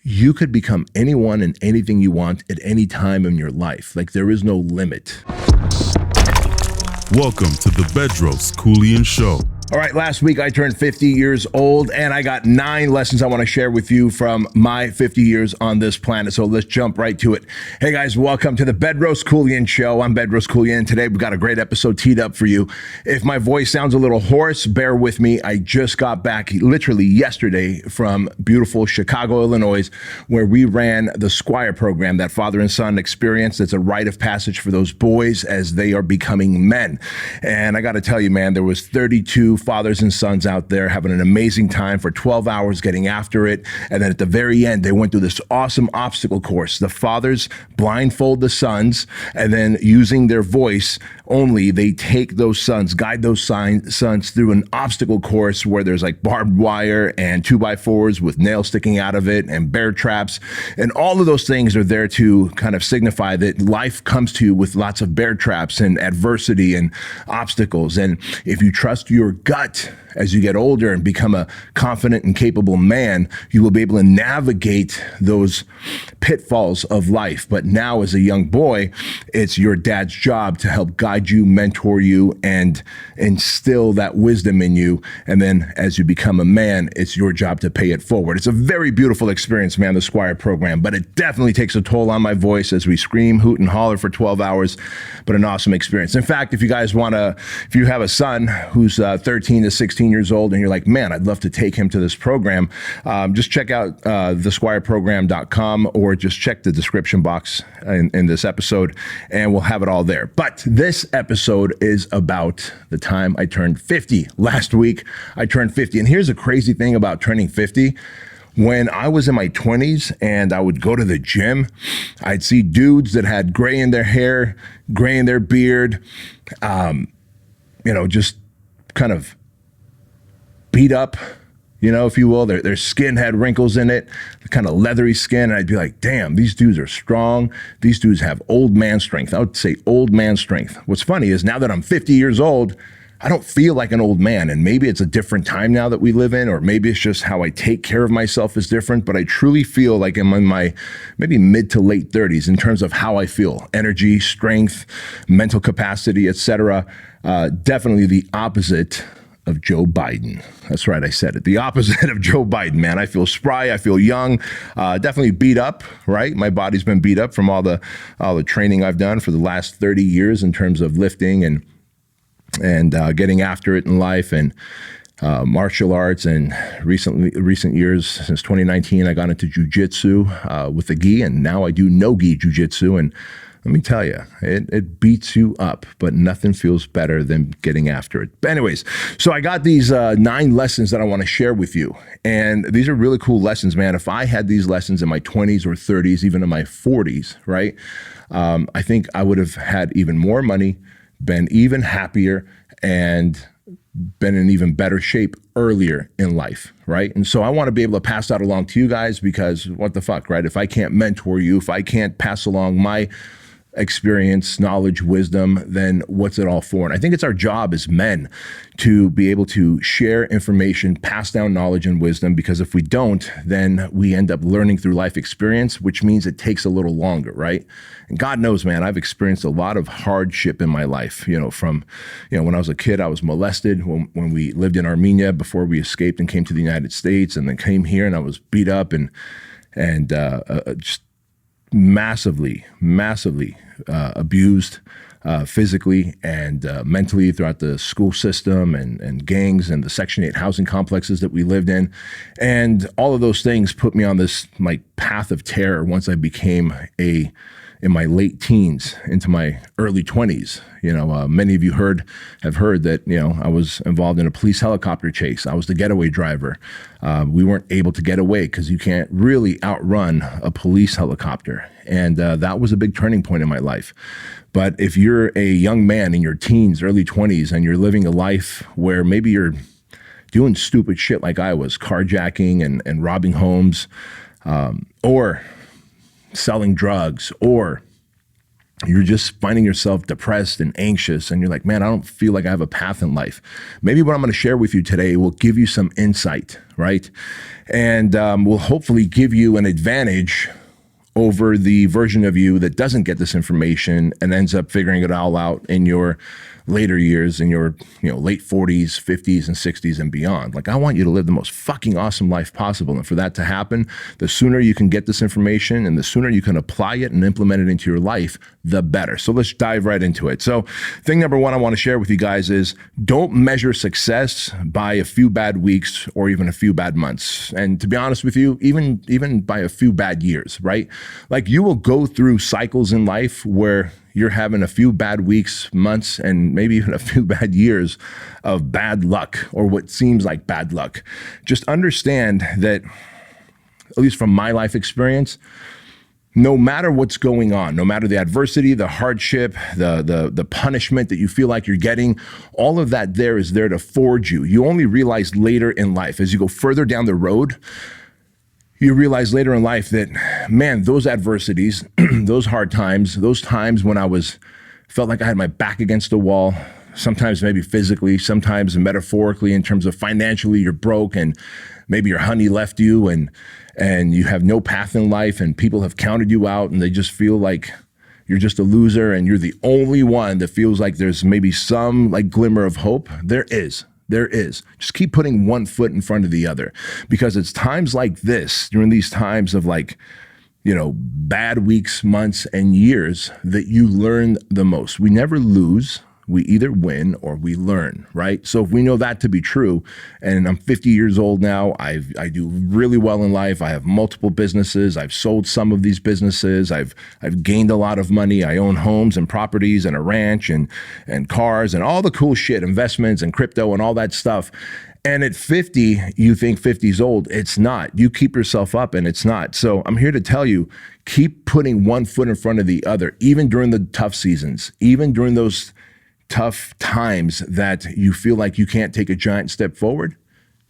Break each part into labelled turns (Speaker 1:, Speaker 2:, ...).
Speaker 1: you could become anyone and anything you want at any time in your life. Like, there is no limit.
Speaker 2: Welcome to the Bedros Keuilian Show.
Speaker 1: All right, last week I turned 50 years old, and I got 9 lessons I want to share with you from my 50 years on this planet. So let's jump right to it. Hey guys, welcome to the Bedros Keuilian Show. I'm Bedros Keuilian. Today we've got a great episode teed up for you. If my voice sounds a little hoarse, bear with me. I just got back literally yesterday from beautiful Chicago, Illinois, where we ran the Squire program, that father and son experience. That's a rite of passage for those boys as they are becoming men. And I got to tell you, man, there was 32 fathers and sons out there having an amazing time for 12 hours getting after it. And then at the very end, they went through this awesome obstacle course. The fathers blindfold the sons, and then using their voice only, they take those sons, guide those sons through an obstacle course where there's like barbed wire and 2x4s with nails sticking out of it and bear traps. And all of those things are there to kind of signify that life comes to you with lots of bear traps and adversity and obstacles. And if you trust your gut as you get older and become a confident and capable man, you will be able to navigate those pitfalls of life. But now as a young boy, it's your dad's job to help guide you, mentor you, and instill that wisdom in you. And then as you become a man, it's your job to pay it forward. It's a very beautiful experience, man, the Squire program, but it definitely takes a toll on my voice as we scream, hoot, and holler for 12 hours, but an awesome experience. In fact, if you guys want to, if you have a son who's 13 to 16 years old and you're like, man, I'd love to take him to this program, just check out thesquireprogram.com or just check the description box in this episode and we'll have it all there. But this episode is about the time I turned 50. Last week, I turned 50. And here's a crazy thing about turning 50. When I was in my 20s and I would go to the gym, I'd see dudes that had gray in their hair, gray in their beard, just kind of beat up, if you will. Their skin had wrinkles in it, kind of leathery skin. And I'd be like, damn, these dudes are strong. These dudes have old man strength. I would say old man strength. What's funny is now that I'm 50 years old, I don't feel like an old man. And maybe it's a different time now that we live in, or maybe it's just how I take care of myself is different. But I truly feel like I'm in my maybe mid to late 30s in terms of how I feel. Energy, strength, mental capacity, etc. Definitely the opposite of Joe Biden. That's right, I said it. The opposite of Joe Biden, man. I feel spry, I feel young, definitely beat up, right? My body's been beat up from all the training I've done for the last 30 years in terms of lifting and getting after it in life and martial arts. And recent years, since 2019, I got into jujitsu with the gi, and now I do no gi jujitsu. And let me tell you, it beats you up, but nothing feels better than getting after it. But anyways, so I got these 9 lessons that I want to share with you. And these are really cool lessons, man. If I had these lessons in my 20s or 30s, even in my 40s, right? I think I would have had even more money, been even happier, and been in even better shape earlier in life, right? And so I want to be able to pass that along to you guys, because what the fuck, right? If I can't mentor you, if I can't pass along my experience, knowledge, wisdom, then what's it all for? And I think it's our job as men to be able to share information, pass down knowledge and wisdom, because if we don't, then we end up learning through life experience, which means it takes a little longer, right? And God knows, man, I've experienced a lot of hardship in my life, from when I was a kid, I was molested when we lived in Armenia before we escaped and came to the United States, and then came here and I was beat up and just massively abused physically and mentally throughout the school system and gangs and the Section 8 housing complexes that we lived in. And all of those things put me on this path of terror once I became in my late teens into my early 20s. Many of you have heard that, I was involved in a police helicopter chase. I was the getaway driver. We weren't able to get away because you can't really outrun a police helicopter. And that was a big turning point in my life. But if you're a young man in your teens, early 20s, and you're living a life where maybe you're doing stupid shit like I was, carjacking and robbing homes, or selling drugs, or you're just finding yourself depressed and anxious, and you're like, man, I don't feel like I have a path in life. Maybe what I'm going to share with you today will give you some insight, right? And will hopefully give you an advantage over the version of you that doesn't get this information and ends up figuring it all out in your later years, in your late 40s, 50s, and 60s and beyond. Like, I want you to live the most fucking awesome life possible. And for that to happen, the sooner you can get this information and the sooner you can apply it and implement it into your life, the better. So let's dive right into it. So thing number one I want to share with you guys is don't measure success by a few bad weeks or even a few bad months. And to be honest with you, even by a few bad years, right? Like, you will go through cycles in life where you're having a few bad weeks, months, and maybe even a few bad years of bad luck or what seems like bad luck. Just understand that, at least from my life experience, no matter what's going on, no matter the adversity, the hardship, the punishment that you feel like you're getting, all of that there is there to forge you. You only realize later in life, as you go further down the road, you realize later in life that, man, those adversities, those hard times, those times when felt like I had my back against the wall, sometimes maybe physically, sometimes metaphorically in terms of financially, you're broke and maybe your honey left you and you have no path in life and people have counted you out and they just feel like you're just a loser and you're the only one that feels like there's maybe some like glimmer of hope. There is. Just keep putting one foot in front of the other, because it's times like this, during these times of bad weeks, months, and years, that you learn the most. We never lose. We either win or we learn, right? So if we know that to be true, and I'm 50 years old now, I do really well in life. I have multiple businesses. I've sold some of these businesses. I've gained a lot of money. I own homes and properties and a ranch and cars and all the cool shit, investments and crypto and all that stuff. And at 50, you think 50 is old. It's not. You keep yourself up and it's not. So I'm here to tell you, keep putting one foot in front of the other, even during the tough seasons, even during those tough times that you feel like you can't take a giant step forward.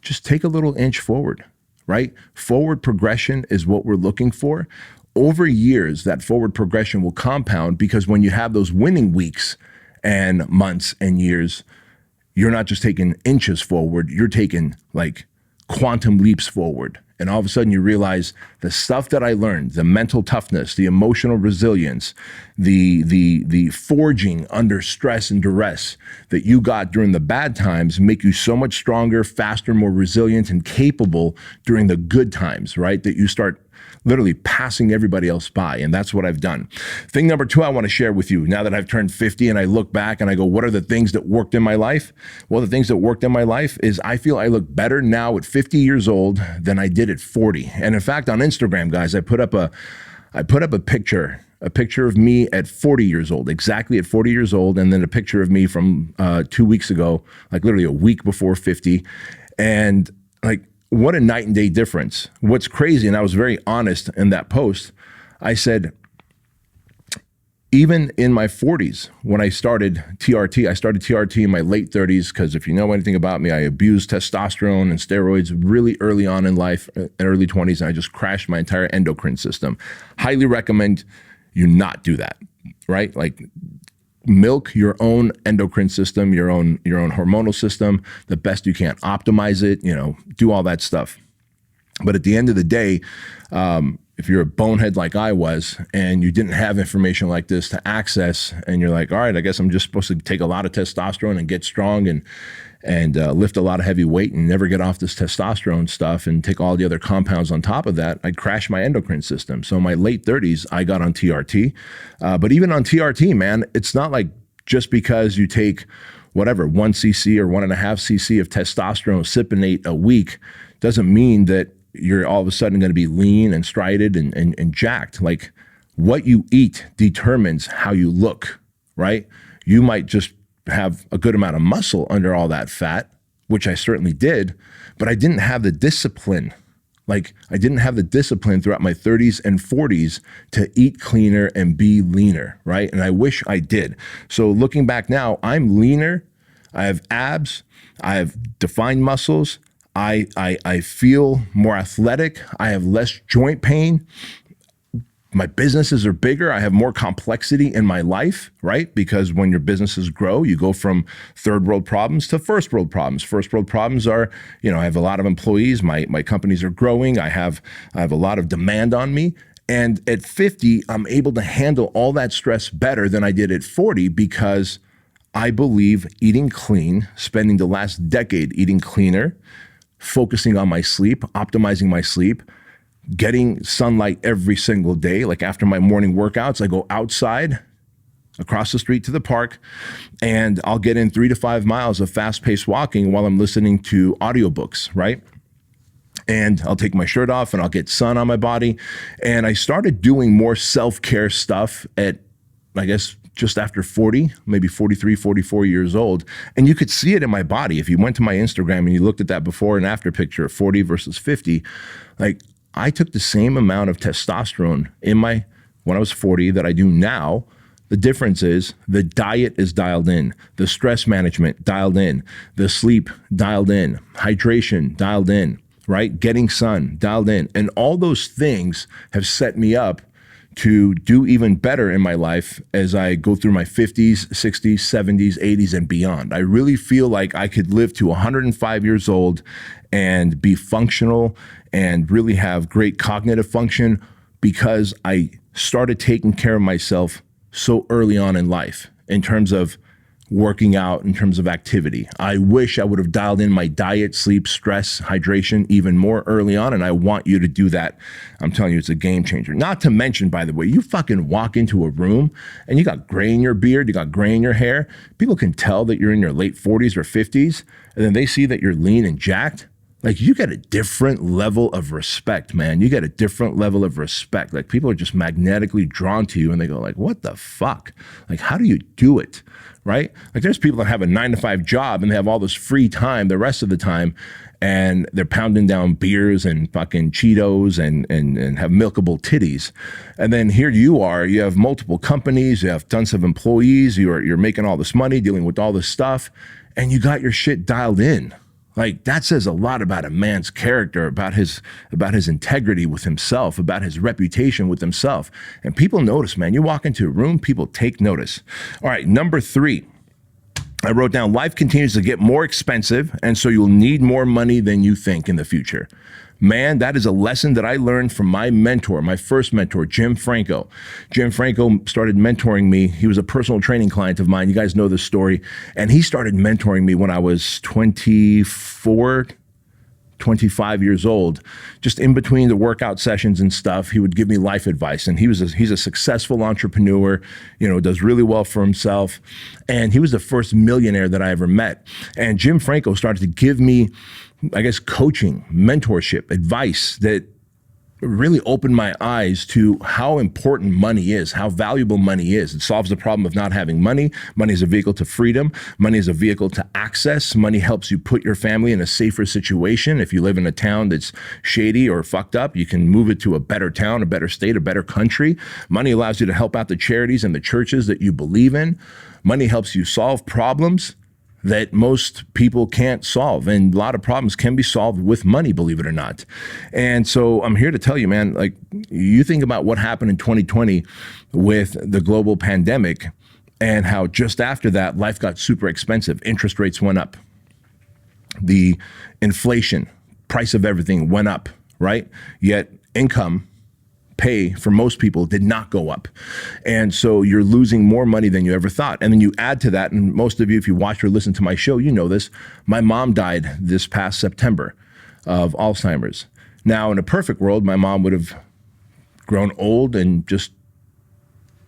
Speaker 1: Just take a little inch forward, right? Forward progression is what we're looking for. Over years, that forward progression will compound, because when you have those winning weeks and months and years, you're not just taking inches forward, you're taking like quantum leaps forward. And all of a sudden you realize the stuff that I learned, the mental toughness, the emotional resilience, the forging under stress and duress that you got during the bad times make you so much stronger, faster, more resilient, and capable during the good times, right? That you start literally passing everybody else by. And that's what I've done. Thing number two I want to share with you, now that I've turned 50 and I look back and I go, what are the things that worked in my life? Well, the things that worked in my life is I feel I look better now at 50 years old than I did at 40. And in fact, on Instagram, guys, I put up a picture of me at 40 years old, exactly at 40 years old. And then a picture of me from 2 weeks ago, like literally a week before 50. And like, what a night and day difference. What's crazy, and I was very honest in that post, I said, even in my 40s, when I started TRT in my late 30s, because if you know anything about me, I abused testosterone and steroids really early on in life, early 20s, and I just crashed my entire endocrine system. Highly recommend you not do that, right? Like, milk your own endocrine system, your own hormonal system the best you can. Optimize it, do all that stuff. But at the end of the day, if you're a bonehead like I was and you didn't have information like this to access, and you're like, all right, I guess I'm just supposed to take a lot of testosterone and get strong and lift a lot of heavy weight and never get off this testosterone stuff and take all the other compounds on top of that, I'd crash my endocrine system. So in my late 30s, I got on TRT. But even on TRT, man, it's not like just because you take whatever, 1 cc or 1.5 cc of testosterone cypionate a week doesn't mean that you're all of a sudden going to be lean and strided and jacked. Like, what you eat determines how you look, right? You might just have a good amount of muscle under all that fat, which I certainly did, but I didn't have the discipline. Like, I didn't have the discipline throughout my 30s and 40s to eat cleaner and be leaner, right? And I wish I did. So looking back now, I'm leaner. I have abs. I have defined muscles. I feel more athletic. I have less joint pain. My businesses are bigger. I have more complexity in my life, right? Because when your businesses grow, you go from third world problems to first world problems. First world problems are, I have a lot of employees. My companies are growing. I have a lot of demand on me. And at 50, I'm able to handle all that stress better than I did at 40 because I believe eating clean, spending the last decade eating cleaner, focusing on my sleep, optimizing my sleep, getting sunlight every single day. Like after my morning workouts, I go outside across the street to the park and I'll get in 3 to 5 miles of fast-paced walking while I'm listening to audiobooks, right? And I'll take my shirt off and I'll get sun on my body. And I started doing more self-care stuff at, I guess, just after 40, maybe 43, 44 years old. And you could see it in my body. If you went to my Instagram and you looked at that before and after picture of 40 versus 50, like I took the same amount of testosterone when I was 40 that I do now. The difference is the diet is dialed in, the stress management dialed in, the sleep dialed in, hydration dialed in, right? Getting sun dialed in. And all those things have set me up to do even better in my life as I go through my 50s, 60s, 70s, 80s, and beyond. I really feel like I could live to 105 years old and be functional and really have great cognitive function because I started taking care of myself so early on in life in terms of working out, in terms of activity. I wish I would have dialed in my diet, sleep, stress, hydration even more early on, and I want you to do that. I'm telling you, it's a game changer. Not to mention, by the way, you fucking walk into a room and you got gray in your beard, you got gray in your hair. People can tell that you're in your late 40s or 50s, and then they see that you're lean and jacked. Like you get a different level of respect, man. You get a different level of respect. Like people are just magnetically drawn to you and they go like, what the fuck? Like, how do you do it? Right? Like there's people that have a 9-to-5 job and they have all this free time the rest of the time and they're pounding down beers and fucking Cheetos and have milkable titties. And then here you are, you have multiple companies, you have tons of employees, you're making all this money, dealing with all this stuff, and you got your shit dialed in. Like that says a lot about a man's character, about his integrity with himself, about his reputation with himself. And people notice, man. You walk into a room, people take notice. All right, number 3. I wrote down, life continues to get more expensive, and so you'll need more money than you think in the future. Man, that is a lesson that I learned from my mentor, my first mentor, Jim Franco. Jim Franco started mentoring me. He was a personal training client of mine. You guys know this story. And he started mentoring me when I was 24, 25 years old. Just in between the workout sessions and stuff, he would give me life advice. And he's a successful entrepreneur, does really well for himself. And he was the first millionaire that I ever met. And Jim Franco started to give me, I guess, coaching, mentorship, advice that really opened my eyes to how important money is, how valuable money is. It solves the problem of not having money. Money is a vehicle to freedom. Money is a vehicle to access. Money helps you put your family in a safer situation. If you live in a town that's shady or fucked up, you can move it to a better town, a better state, a better country. Money allows you to help out the charities and the churches that you believe in. Money helps you solve problems that most people can't solve. And a lot of problems can be solved with money, believe it or not. And so I'm here to tell you, man, like you think about what happened in 2020 with the global pandemic and how just after that, life got super expensive. Interest rates went up. The inflation, price of everything went up, right? Yet income, pay for most people did not go up. And so you're losing more money than you ever thought. And then you add to that, and most of you, if you watch or listen to my show, you know this, my mom died this past September of Alzheimer's. Now, in a perfect world, my mom would have grown old and just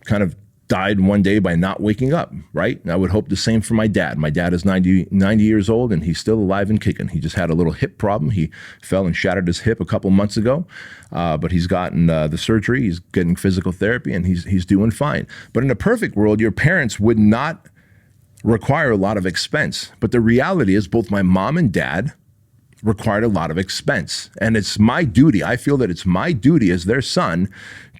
Speaker 1: kind of died one day by not waking up, right? And I would hope the same for my dad. My dad is 90 years old and he's still alive and kicking. He just had a little hip problem. He fell and shattered his hip a couple months ago, but he's gotten the surgery. He's getting physical therapy and he's doing fine. But in a perfect world, your parents would not require a lot of expense. But the reality is both my mom and dad required a lot of expense. And it's my duty. I feel that it's my duty as their son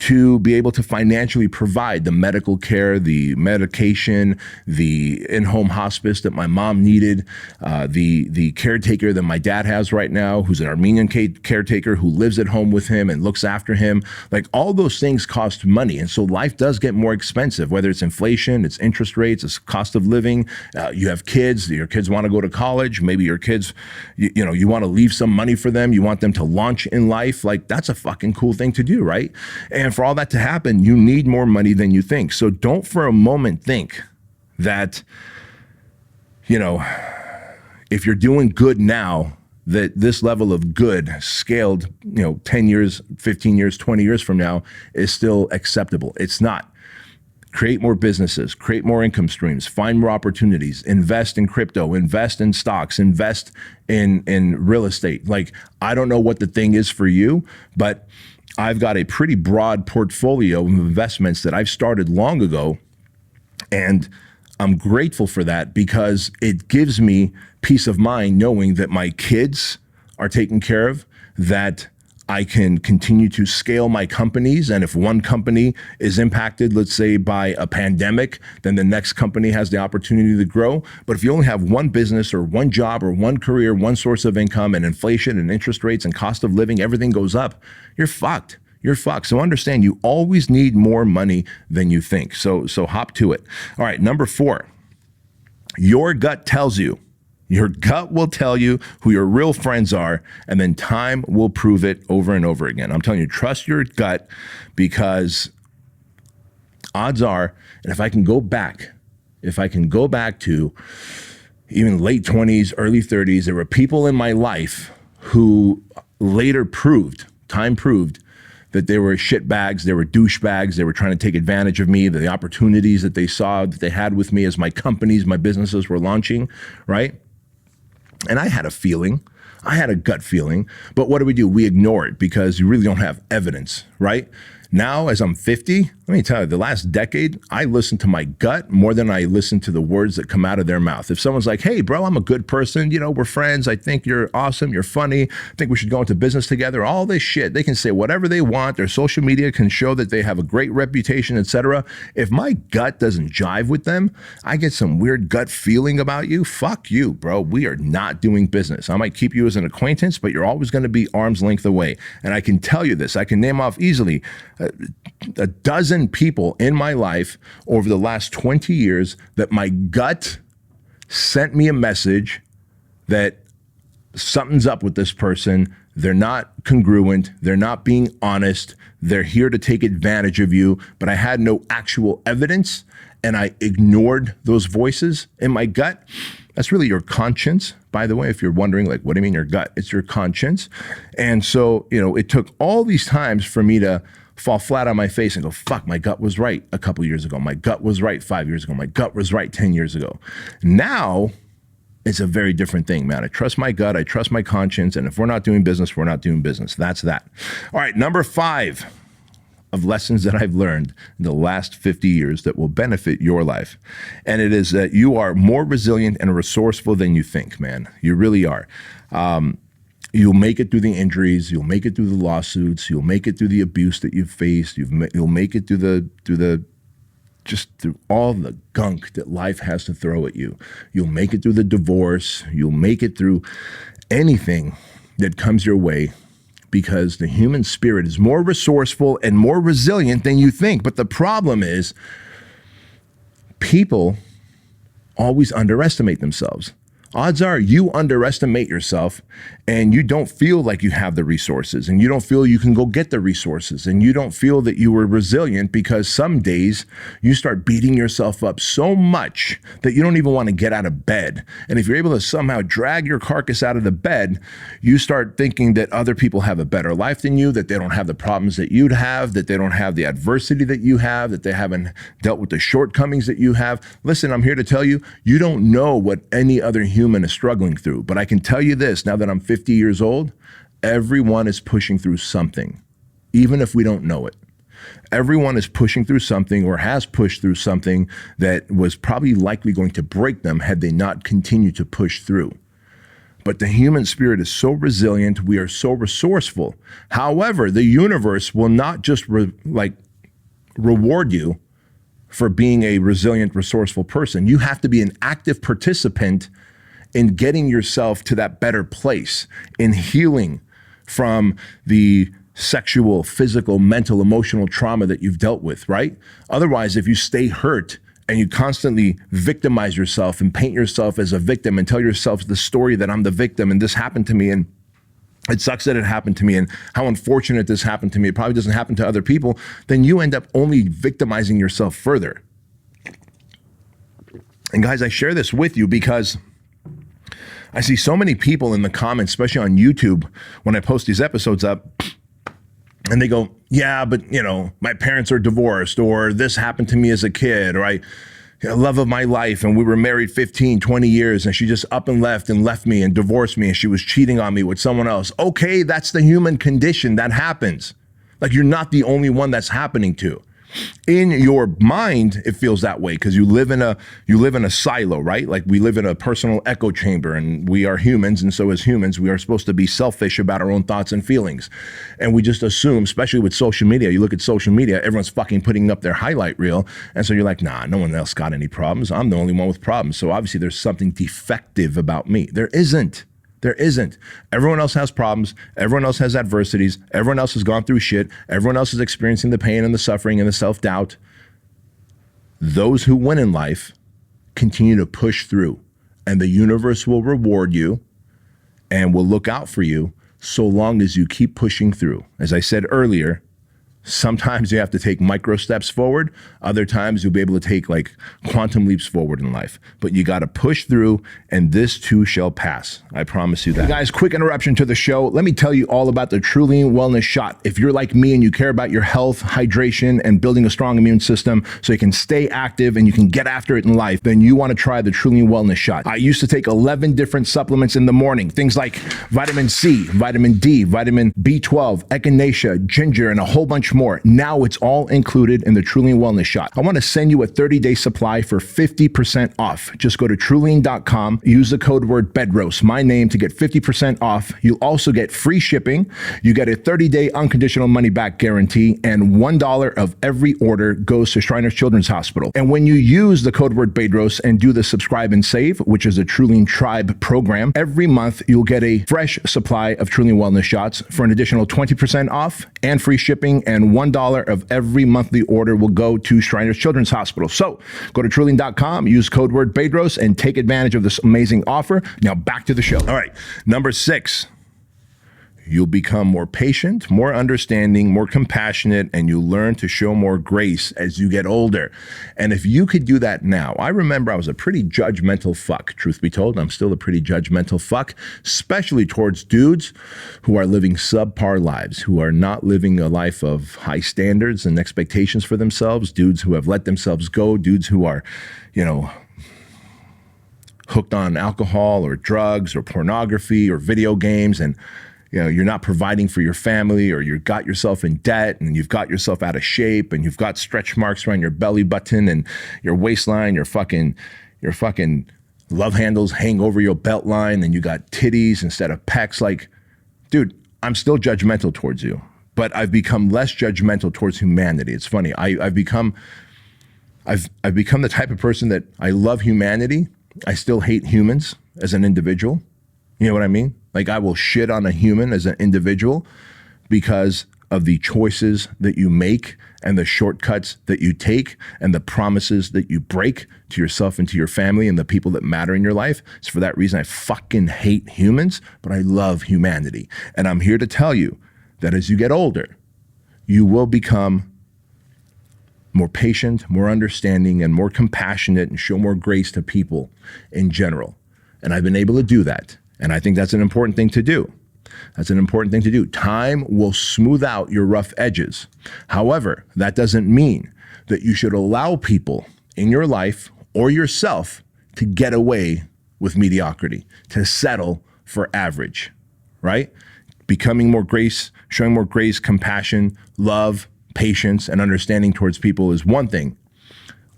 Speaker 1: to be able to financially provide the medical care, the medication, the in-home hospice that my mom needed, the caretaker that my dad has right now, who's an Armenian caretaker who lives at home with him and looks after him. Like, all those things cost money. And so life does get more expensive, whether it's inflation, it's interest rates, it's cost of living. You have kids, your kids want to go to college. Maybe your kids, you want to leave some money for them. You want them to launch in life. Like, that's a fucking cool thing to do, right? And for all that to happen, you need more money than you think. So don't for a moment think that, if you're doing good now, that this level of good scaled, 10 years, 15 years, 20 years from now is still acceptable. It's not. Create more businesses, create more income streams, find more opportunities, invest in crypto, invest in stocks, invest in real estate. Like, I don't know what the thing is for you, but I've got a pretty broad portfolio of investments that I've started long ago, and I'm grateful for that because it gives me peace of mind knowing that my kids are taken care of, that I can continue to scale my companies. And if one company is impacted, let's say by a pandemic, then the next company has the opportunity to grow. But if you only have one business or one job or one career, one source of income, and inflation and interest rates and cost of living, everything goes up, you're fucked. You're fucked. So understand, you always need more money than you think. So hop to it. All right, number 4, your gut tells you. Your gut will tell you who your real friends are, and then time will prove it over and over again. I'm telling you, trust your gut, because odds are, and if I can go back to even late 20s, early 30s, there were people in my life who later time proved that they were shitbags, they were douchebags, they were trying to take advantage of me, the opportunities that they saw that they had with me as my companies, my businesses were launching, right? And I had a feeling, I had a gut feeling, but what do? We ignore it because you really don't have evidence, right? Now, as I'm 50, let me tell you, the last decade, I listen to my gut more than I listen to the words that come out of their mouth. If someone's like, hey, bro, I'm a good person, we're friends, I think you're awesome, you're funny, I think we should go into business together, all this shit, they can say whatever they want, their social media can show that they have a great reputation, etc. If my gut doesn't jive with them, I get some weird gut feeling about you, fuck you, bro, we are not doing business. I might keep you as an acquaintance, but you're always going to be arm's length away. And I can tell you this, I can name off easily a dozen people in my life over the last 20 years that my gut sent me a message that something's up with this person. They're not congruent. They're not being honest. They're here to take advantage of you. But I had no actual evidence, and I ignored those voices in my gut. That's really your conscience, by the way, if you're wondering, like, what do you mean your gut? It's your conscience. And so, it took all these times for me to fall flat on my face and go, fuck, my gut was right a couple years ago. My gut was right 5 years ago. My gut was right 10 years ago. Now, it's a very different thing, man. I trust my gut. I trust my conscience. And if we're not doing business, we're not doing business. That's that. All right, number 5 of lessons that I've learned in the last 50 years that will benefit your life. And it is that you are more resilient and resourceful than you think, man. You really are. You'll make it through the injuries. You'll make it through the lawsuits. You'll make it through the abuse that you've faced. You'll make it through all the gunk that life has to throw at you. You'll make it through the divorce. You'll make it through anything that comes your way, because the human spirit is more resourceful and more resilient than you think. But the problem is, people always underestimate themselves. Odds are you underestimate yourself, and you don't feel like you have the resources, and you don't feel you can go get the resources, and you don't feel that you were resilient, because some days you start beating yourself up so much that you don't even want to get out of bed. And if you're able to somehow drag your carcass out of the bed, you start thinking that other people have a better life than you, that they don't have the problems that you'd have, that they don't have the adversity that you have, that they haven't dealt with the shortcomings that you have. Listen, I'm here to tell you, you don't know what any other human is struggling through. But I can tell you this, now that I'm 50 years old, everyone is pushing through something, even if we don't know it. Everyone is pushing through something, or has pushed through something that was probably likely going to break them had they not continued to push through. But the human spirit is so resilient. We are so resourceful. However, the universe will not just reward you for being a resilient, resourceful person. You have to be an active participant in getting yourself to that better place, in healing from the sexual, physical, mental, emotional trauma that you've dealt with, right? Otherwise, if you stay hurt and you constantly victimize yourself and paint yourself as a victim and tell yourself the story that I'm the victim and this happened to me and it sucks that it happened to me and how unfortunate this happened to me, it probably doesn't happen to other people, then you end up only victimizing yourself further. And guys, I share this with you because I see so many people in the comments, especially on YouTube, when I post these episodes up, and they go, yeah, but my parents are divorced, or this happened to me as a kid, or love of my life, and we were married 15, 20 years, and she just up and left me and divorced me, and she was cheating on me with someone else. Okay, that's the human condition. That happens. Like, you're not the only one that's happening to. In your mind, it feels that way because you live in a silo, right? Like, we live in a personal echo chamber, and we are humans, and so as humans, we are supposed to be selfish about our own thoughts and feelings. And we just assume, especially with social media, you look at social media, everyone's fucking putting up their highlight reel, and so you're like, nah, no one else got any problems. I'm the only one with problems. So obviously there's something defective about me. There isn't. There isn't. Everyone else has problems. Everyone else has adversities. Everyone else has gone through shit. Everyone else is experiencing the pain and the suffering and the self-doubt. Those who win in life continue to push through, and the universe will reward you and will look out for you so long as you keep pushing through. As I said earlier, sometimes you have to take micro steps forward. Other times you'll be able to take like quantum leaps forward in life. But you got to push through, and this too shall pass. I promise you that. Hey guys, quick interruption to the show. Let me tell you all about the TruLean Wellness Shot. If you're like me and you care about your health, hydration, and building a strong immune system so you can stay active and you can get after it in life, then you want to try the TruLean Wellness Shot. I used to take 11 different supplements in the morning. Things like vitamin C, vitamin D, vitamin B12, echinacea, ginger, and a whole bunch more. Now it's all included in the TruLean Wellness Shot. I want to send you a 30-day supply for 50% off. Just go to TruLean.com, use the code word Bedros, my name, to get 50% off. You'll also get free shipping. You get a 30-day unconditional money-back guarantee, and $1 of every order goes to Shriners Children's Hospital. And when you use the code word Bedros and do the subscribe and save, which is a TruLean Tribe program, every month you'll get a fresh supply of TruLean Wellness Shots for an additional 20% off and free shipping, and $1 of every monthly order will go to Shriners Children's Hospital. So go to TruLean.com, use code word Bedros, and take advantage of this amazing offer. Now back to the show. All right, number 6. You'll become more patient, more understanding, more compassionate, and you learn to show more grace as you get older. And if you could do that now, I remember I was a pretty judgmental fuck. Truth be told, I'm still a pretty judgmental fuck, especially towards dudes who are living subpar lives, who are not living a life of high standards and expectations for themselves, dudes who have let themselves go, dudes who are, hooked on alcohol or drugs or pornography or video games, and you're not providing for your family, or you've got yourself in debt, and you've got yourself out of shape, and you've got stretch marks around your belly button and your waistline, your fucking love handles hang over your belt line, and you got titties instead of pecs. Like, dude, I'm still judgmental towards you, but I've become less judgmental towards humanity. It's funny. I've become the type of person that I love humanity. I still hate humans as an individual. You know what I mean? Like, I will shit on a human as an individual because of the choices that you make and the shortcuts that you take and the promises that you break to yourself and to your family and the people that matter in your life. So for that reason, I fucking hate humans, but I love humanity. And I'm here to tell you that as you get older, you will become more patient, more understanding, and more compassionate, and show more grace to people in general. And I've been able to do that. And I think that's an important thing to do. That's an important thing to do. Time will smooth out your rough edges. However, that doesn't mean that you should allow people in your life or yourself to get away with mediocrity, to settle for average, right? Becoming more grace, showing more grace, compassion, love, patience, and understanding towards people is one thing.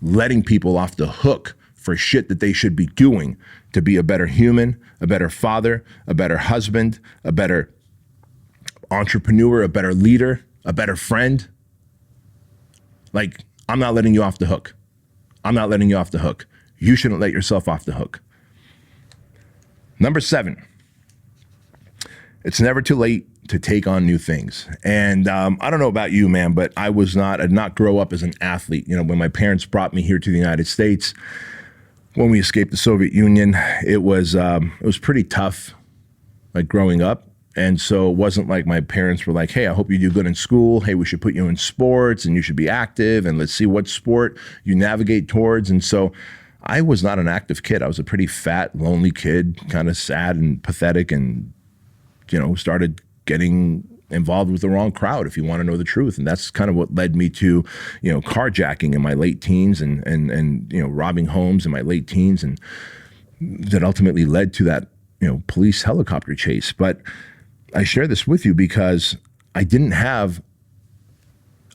Speaker 1: Letting people off the hook for shit that they should be doing to be a better human, a better father, a better husband, a better entrepreneur, a better leader, a better friend. Like, I'm not letting you off the hook. I'm not letting you off the hook. You shouldn't let yourself off the hook. Number 7, it's never too late to take on new things. And I don't know about you, man, but I did not grow up as an athlete. You know, when my parents brought me here to the United States, when we escaped the Soviet Union, it was pretty tough, like growing up. And so it wasn't like my parents were like, hey, I hope you do good in school. Hey, we should put you in sports and you should be active and let's see what sport you navigate towards. And so I was not an active kid. I was a pretty fat, lonely kid, kind of sad and pathetic, and, you know, started getting involved with the wrong crowd, if you want to know the truth. And that's kind of what led me to, you know, carjacking in my late teens and you know, robbing homes in my late teens. And that ultimately led to that, you know, police helicopter chase. But I share this with you because I didn't have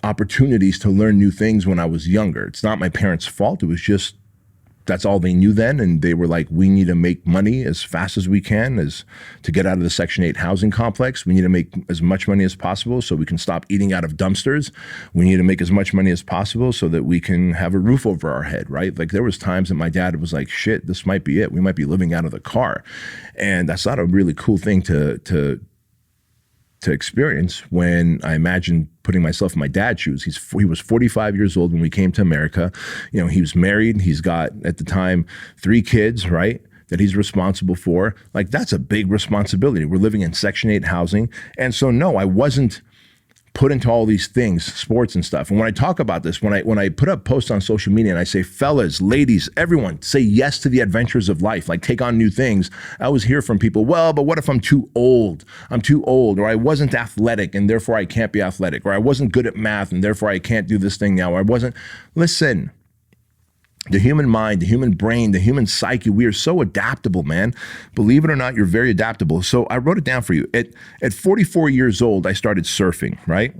Speaker 1: opportunities to learn new things when I was younger. It's not my parents' fault. It was just, that's all they knew then. And they were like, we need to make money as fast as we can to get out of the Section 8 housing complex. We need to make as much money as possible so we can stop eating out of dumpsters. We need to make as much money as possible so that we can have a roof over our head, right? Like, there was times that my dad was like, shit, this might be it. We might be living out of the car. And that's not a really cool thing to experience when I imagine putting myself in my dad's shoes. He was 45 years old when we came to America. You know, he was married. He's got, at the time, 3 kids, right, that he's responsible for. Like, that's a big responsibility. We're living in Section 8 housing. And so, no, I wasn't put into all these things, sports and stuff. And when I talk about this, when I put up posts on social media and I say, fellas, ladies, everyone, say yes to the adventures of life, like take on new things, I always hear from people, well, but what if I'm too old? I'm too old, or I wasn't athletic and therefore I can't be athletic, or I wasn't good at math and therefore I can't do this thing now, or I wasn't. Listen, the human mind, the human brain, the human psyche, we are so adaptable, man. Believe it or not, you're very adaptable. So I wrote it down for you. At 44 years old, I started surfing, right?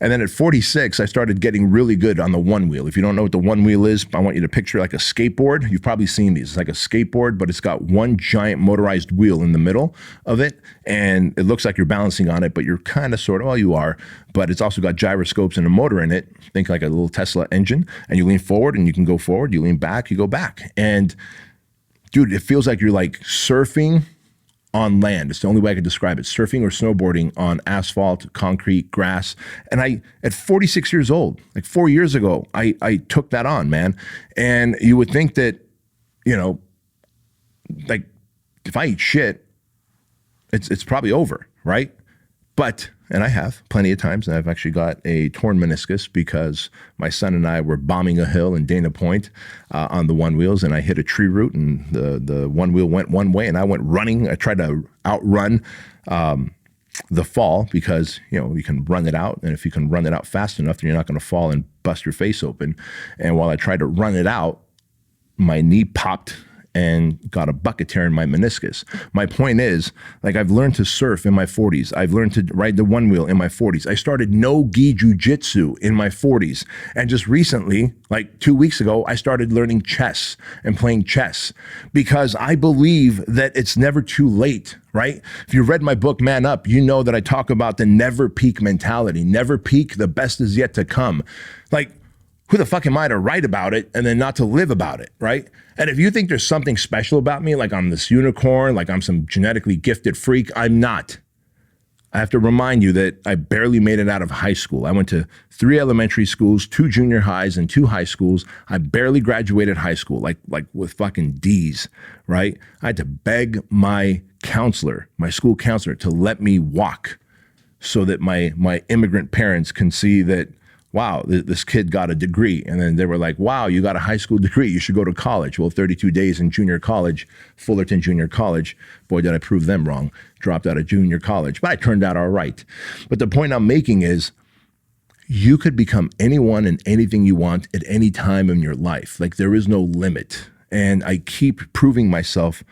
Speaker 1: And then at 46, I started getting really good on the one wheel. If you don't know what the one wheel is, I want you to picture like a skateboard. You've probably seen these. It's like a skateboard, but it's got one giant motorized wheel in the middle of it. And it looks like you're balancing on it, but you're kind of sort of, well, you are. But it's also got gyroscopes and a motor in it. Think like a little Tesla engine. And you lean forward and you can go forward. You lean back, you go back. And dude, it feels like you're like surfing on land. It's the only way I could describe it. Surfing or snowboarding on asphalt, concrete, grass. And at 46 years old, like 4 years ago, I took that on, man. And you would think that, you know, like if I eat shit, it's probably over, right? But, and I have plenty of times, and I've actually got a torn meniscus because my son and I were bombing a hill in Dana Point on the one wheels, and I hit a tree root, and the one wheel went one way, and I went running. I tried to outrun the fall because, you know, you can run it out, and if you can run it out fast enough, then you're not going to fall and bust your face open. And while I tried to run it out, my knee popped and got a bucket tear in my meniscus. My point is, like, I've learned to surf in my 40s. I've learned to ride the one wheel in my 40s. I started no-gi jujitsu in my 40s. And just recently, like 2 weeks ago, I started learning chess and playing chess because I believe that it's never too late, right? If you read my book, Man Up, you know that I talk about the never peak mentality. Never peak, the best is yet to come. Like, who the fuck am I to write about it and then not to live about it, right? And if you think there's something special about me, like I'm this unicorn, like I'm some genetically gifted freak, I'm not. I have to remind you that I barely made it out of high school. I went to 3 elementary schools, 2 junior highs, and 2 high schools. I barely graduated high school, like with fucking D's, right? I had to beg my counselor, my school counselor, to let me walk so that my immigrant parents can see that, wow, this kid got a degree. And then they were like, wow, you got a high school degree. You should go to college. Well, 32 days in junior college, Fullerton Junior College. Boy, did I prove them wrong. Dropped out of junior college, but I turned out all right. But the point I'm making is you could become anyone and anything you want at any time in your life. Like, there is no limit. And I keep proving myself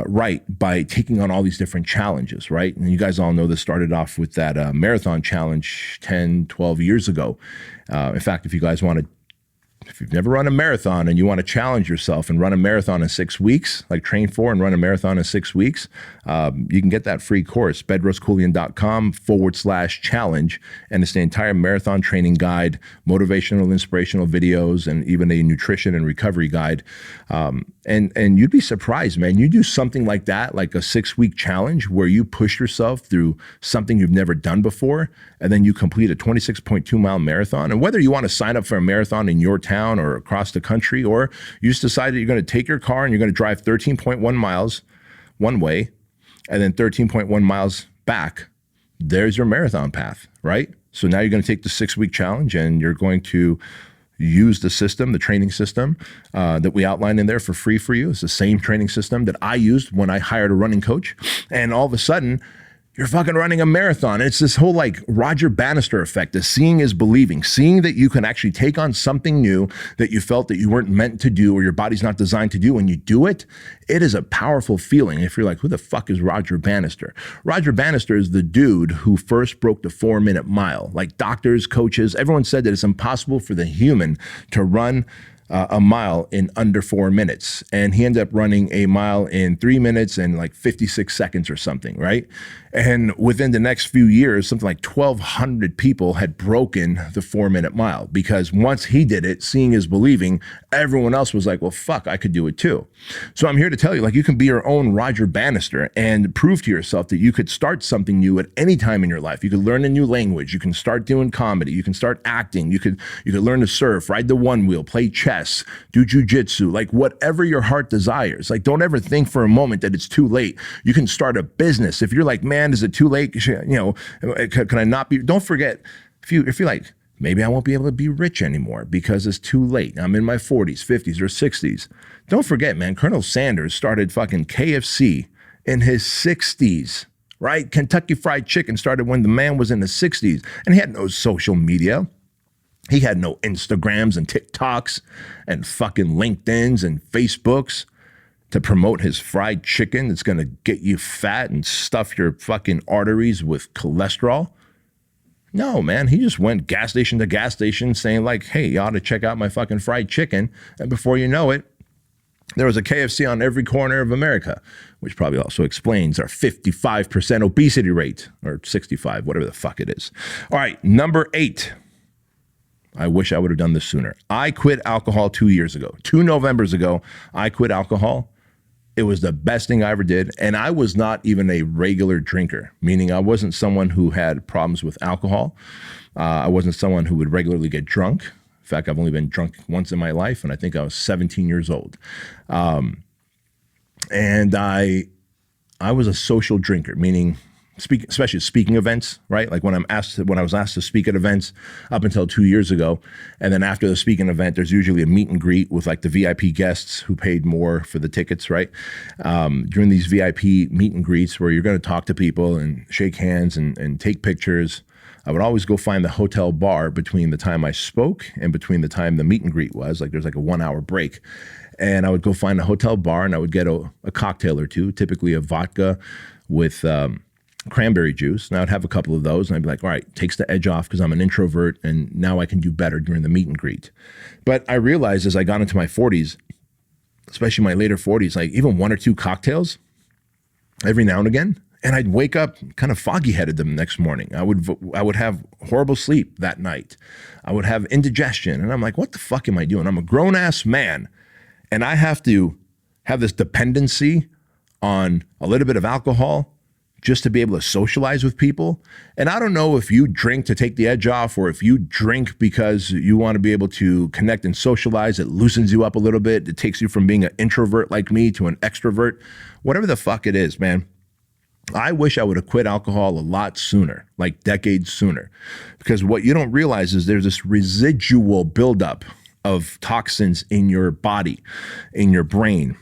Speaker 1: right by taking on all these different challenges, right? And you guys all know this started off with that marathon challenge 10, 12 years ago. In fact, if you guys want to if you've never run a marathon and you want to challenge yourself and run a marathon in 6 weeks, like train for and run a marathon in 6 weeks, you can get that free course, bedroskeuilian.com/challenge. And it's the entire marathon training guide, motivational, inspirational videos, and even a nutrition and recovery guide. And you'd be surprised, man. You do something like that, like a 6-week challenge where you push yourself through something you've never done before, and then you complete a 26.2-mile marathon. And whether you want to sign up for a marathon in your town or across the country, or you just decided you're going to take your car and you're going to drive 13.1 miles one way and then 13.1 miles back, there's your marathon path, right? So now you're going to take the 6-week challenge and you're going to use the system, the training system that we outlined in there for free for you. It's the same training system that I used when I hired a running coach. And all of a sudden, you're fucking running a marathon. And it's this whole like Roger Bannister effect of seeing is believing, seeing that you can actually take on something new that you felt that you weren't meant to do or your body's not designed to do. When you do it, it is a powerful feeling. If you're like, who the fuck is Roger Bannister? Roger Bannister is the dude who first broke the 4-minute mile. Like doctors, coaches, everyone said that it's impossible for the human to run a mile in under 4 minutes. And he ended up running a mile in 3 minutes and like 56 seconds or something, right? And within the next few years, something like 1,200 people had broken the 4-minute mile, because once he did it, seeing is believing, everyone else was like, well, fuck, I could do it too. So I'm here to tell you, like, you can be your own Roger Bannister and prove to yourself that you could start something new at any time in your life. You could learn a new language. You can start doing comedy. You can start acting. You could learn to surf, ride the one wheel, play chess, do jujitsu, like whatever your heart desires. Like, don't ever think for a moment that it's too late. You can start a business. If you're like, man, is it too late? You know, can I not be? Don't forget, if you're like, maybe I won't be able to be rich anymore because it's too late. I'm in my 40s, 50s, or 60s. Don't forget, man, Colonel Sanders started fucking KFC in his 60s, right? Kentucky Fried Chicken started when the man was in the 60s, and he had no social media. He had no Instagrams and TikToks and fucking LinkedIns and Facebooks to promote his fried chicken that's going to get you fat and stuff your fucking arteries with cholesterol. No, man, he just went gas station to gas station saying like, hey, you ought to check out my fucking fried chicken. And before you know it, there was a KFC on every corner of America, which probably also explains our 55% obesity rate, or 65, whatever the fuck it is. All right, number 8. I wish I would have done this sooner. I quit alcohol 2 years ago. 2 Novembers ago, I quit alcohol. It was the best thing I ever did. And I was not even a regular drinker, meaning I wasn't someone who had problems with alcohol. I wasn't someone who would regularly get drunk. In fact, I've only been drunk once in my life, and I think I was 17 years old. And I was a social drinker, meaning especially speaking events, right? Like when I was asked to speak at events up until 2 years ago. And then after the speaking event, there's usually a meet and greet with like the VIP guests who paid more for the tickets, right? During these VIP meet and greets where you're going to talk to people and shake hands and take pictures, I would always go find the hotel bar between the time I spoke and between the time the meet and greet was. Like there's like a 1-hour break. And I would go find a hotel bar and I would get a cocktail or two, typically a vodka with cranberry juice. And I would have a couple of those and I'd be like, all right, takes the edge off because I'm an introvert and now I can do better during the meet and greet. But I realized as I got into my 40s, especially my later 40s, like even 1 or 2 cocktails every now and again, and I'd wake up kind of foggy-headed the next morning. I would have horrible sleep that night. I would have indigestion. And I'm like, what the fuck am I doing? I'm a grown-ass man and I have to have this dependency on a little bit of alcohol just to be able to socialize with people. And I don't know if you drink to take the edge off or if you drink because you want to be able to connect and socialize. It loosens you up a little bit. It takes you from being an introvert like me to an extrovert. Whatever the fuck it is, man. I wish I would have quit alcohol a lot sooner, like decades sooner. Because what you don't realize is there's this residual buildup of toxins in your body, in your brain,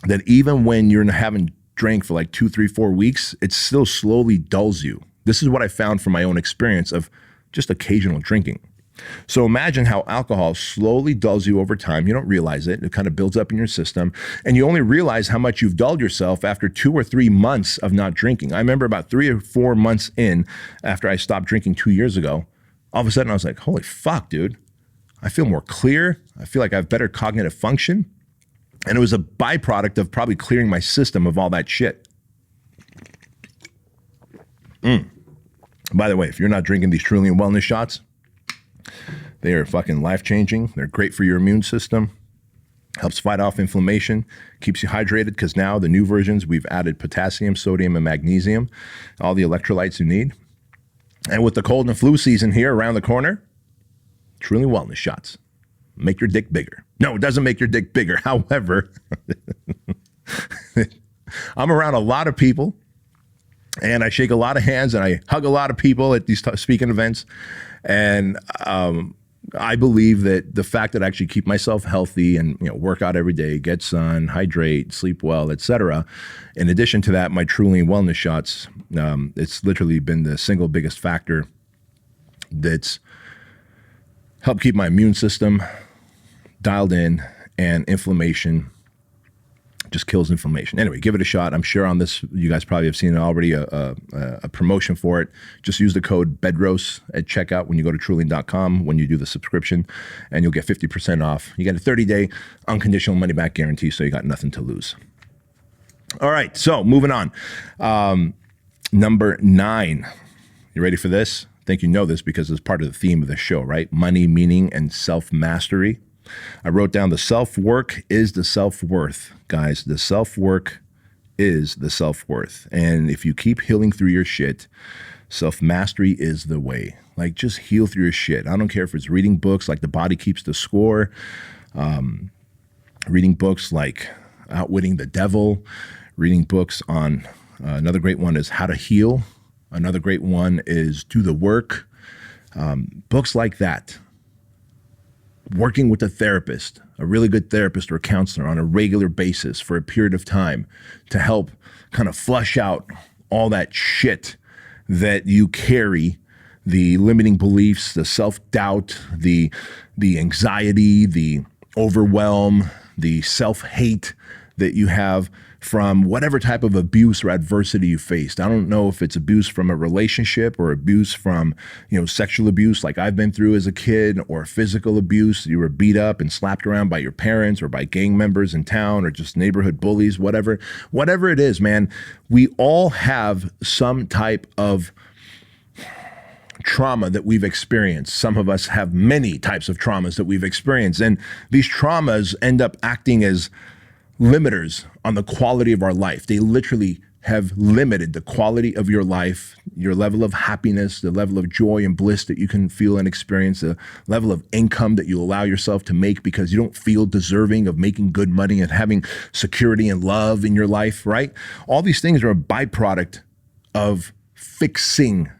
Speaker 1: that even when you're having drank for like 2, 3, 4 weeks, it still slowly dulls you. This is what I found from my own experience of just occasional drinking. So imagine how alcohol slowly dulls you over time. You don't realize it. It kind of builds up in your system. And you only realize how much you've dulled yourself after 2 or 3 months of not drinking. I remember about 3 or 4 months in after I stopped drinking 2 years ago, all of a sudden I was like, holy fuck, dude. I feel more clear. I feel like I have better cognitive function. And it was a byproduct of probably clearing my system of all that shit. By the way, if you're not drinking these TruLean wellness shots, they are fucking life-changing. They're great for your immune system. Helps fight off inflammation, keeps you hydrated, because now the new versions, we've added potassium, sodium, and magnesium, all the electrolytes you need. And with the cold and flu season here around the corner, TruLean wellness shots make your dick bigger. No, it doesn't make your dick bigger. However, I'm around a lot of people, and I shake a lot of hands, and I hug a lot of people at these speaking events, and I believe that the fact that I actually keep myself healthy and work out every day, get sun, hydrate, sleep well, etc. In addition to that, my TruLean wellness shots, it's literally been the single biggest factor that's helped keep my immune system dialed in, and inflammation just kills inflammation. Anyway, give it a shot. I'm sure on this, you guys probably have seen already a promotion for it. Just use the code BEDROS at checkout when you go to TruLean.com when you do the subscription, and you'll get 50% off. You get a 30-day unconditional money-back guarantee, so you got nothing to lose. All right, so moving on. Number 9. You ready for this? I think you know this because it's part of the theme of the show, right? Money, meaning, and self-mastery. I wrote down the self-work is the self-worth. Guys, the self-work is the self-worth. And if you keep healing through your shit, self-mastery is the way. Like, just heal through your shit. I don't care if it's reading books like The Body Keeps the Score, reading books like Outwitting the Devil, reading books on, another great one is How to Heal. Another great one is Do the Work. Books like that. Working with a therapist, a really good therapist or counselor on a regular basis for a period of time to help kind of flush out all that shit that you carry, the limiting beliefs, the self-doubt, the anxiety, the overwhelm, the self-hate that you have from whatever type of abuse or adversity you faced. I don't know if it's abuse from a relationship or abuse from, sexual abuse like I've been through as a kid, or physical abuse. You were beat up and slapped around by your parents or by gang members in town, or just neighborhood bullies, whatever it is, man. We all have some type of trauma that we've experienced. Some of us have many types of traumas that we've experienced. And these traumas end up acting as limiters on the quality of our life. They literally have limited the quality of your life, your level of happiness, the level of joy and bliss that you can feel and experience, the level of income that you allow yourself to make because you don't feel deserving of making good money and having security and love in your life, right? All these things are a byproduct of fixing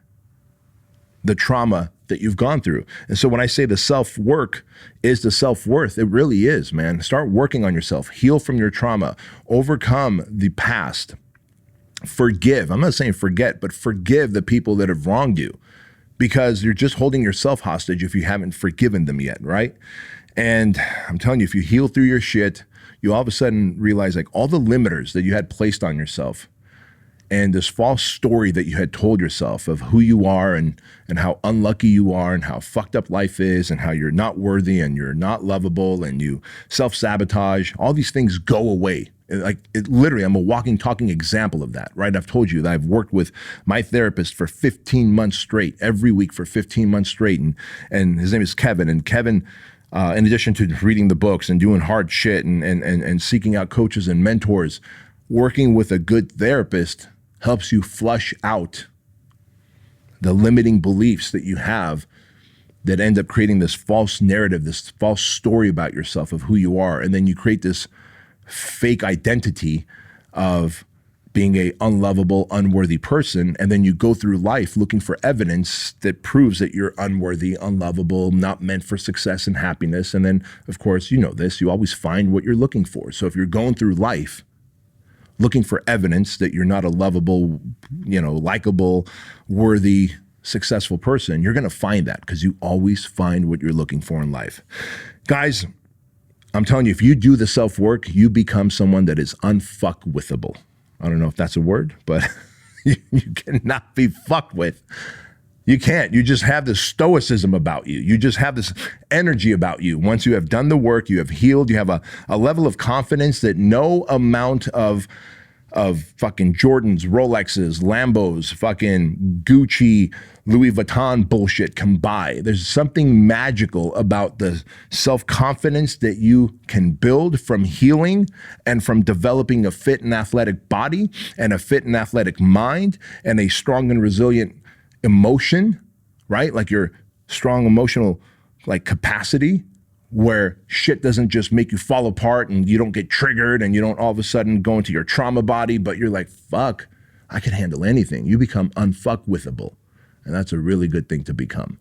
Speaker 1: the trauma that you've gone through. And so when I say the self-work is the self-worth, it really is, man. Start working on yourself. Heal from your trauma. Overcome the past. Forgive. I'm not saying forget, but forgive the people that have wronged you, because you're just holding yourself hostage if you haven't forgiven them yet, right? And I'm telling you, if you heal through your shit, you all of a sudden realize like all the limiters that you had placed on yourself, and this false story that you had told yourself of who you are and how unlucky you are and how fucked up life is and how you're not worthy and you're not lovable and you self-sabotage, all these things go away. Literally, I'm a walking, talking example of that, right? I've told you that I've worked with my therapist for 15 months straight, every week for 15 months straight. And his name is Kevin. And Kevin, in addition to reading the books and doing hard shit and seeking out coaches and mentors, working with a good therapist helps you flush out the limiting beliefs that you have that end up creating this false narrative, this false story about yourself of who you are. And then you create this fake identity of being a unlovable, unworthy person. And then you go through life looking for evidence that proves that you're unworthy, unlovable, not meant for success and happiness. And then, of course, you know this, you always find what you're looking for. So if you're going through life looking for evidence that you're not a lovable, likable, worthy, successful person, you're going to find that because you always find what you're looking for in life. Guys, I'm telling you, if you do the self-work, you become someone that is unfuckwithable. I don't know if that's a word, but you cannot be fucked with You can't. You just have this stoicism about you. You just have this energy about you. Once you have done the work, you have healed, you have a level of confidence that no amount of fucking Jordans, Rolexes, Lambos, fucking Gucci, Louis Vuitton bullshit can buy. There's something magical about the self-confidence that you can build from healing and from developing a fit and athletic body and a fit and athletic mind and a strong and resilient emotion, right? Like your strong emotional like capacity where shit doesn't just make you fall apart and you don't get triggered and you don't all of a sudden go into your trauma body, but you're like, fuck, I can handle anything. You become unfuckwithable. And that's a really good thing to become.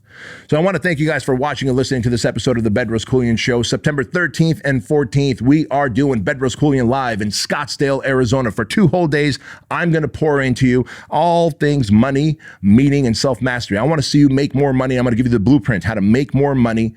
Speaker 1: So I want to thank you guys for watching and listening to this episode of the Bedros Keuilian Show. September 13th and 14th, we are doing Bedros Keuilian live in Scottsdale, Arizona for 2 whole days. I'm going to pour into you all things money, meaning, and self-mastery. I want to see you make more money. I'm going to give you the blueprint, how to make more money,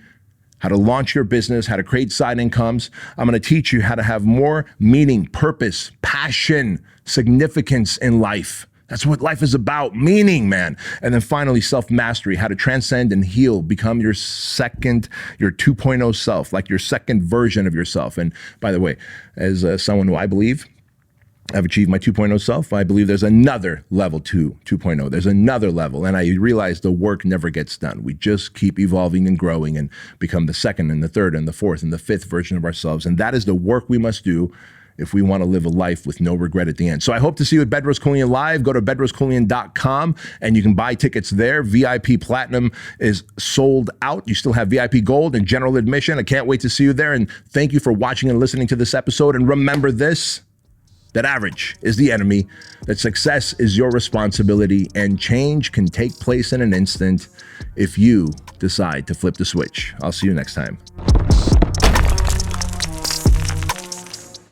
Speaker 1: how to launch your business, how to create side incomes. I'm going to teach you how to have more meaning, purpose, passion, significance in life. That's what life is about, meaning, man. And then finally, self-mastery, how to transcend and heal, become your 2.0 self, like your second version of yourself. And by the way, as someone who I believe I've achieved my 2.0 self, I believe there's another level 2.0. There's another level. And I realize the work never gets done. We just keep evolving and growing and become the second and the third and the fourth and the fifth version of ourselves. And that is the work we must do if we want to live a life with no regret at the end. So I hope to see you at Bedros Keuilian Live. Go to bedroskeuilian.com and you can buy tickets there. VIP Platinum is sold out. You still have VIP Gold and general admission. I can't wait to see you there. And thank you for watching and listening to this episode. And remember this, that average is the enemy, that success is your responsibility, and change can take place in an instant if you decide to flip the switch. I'll see you next time.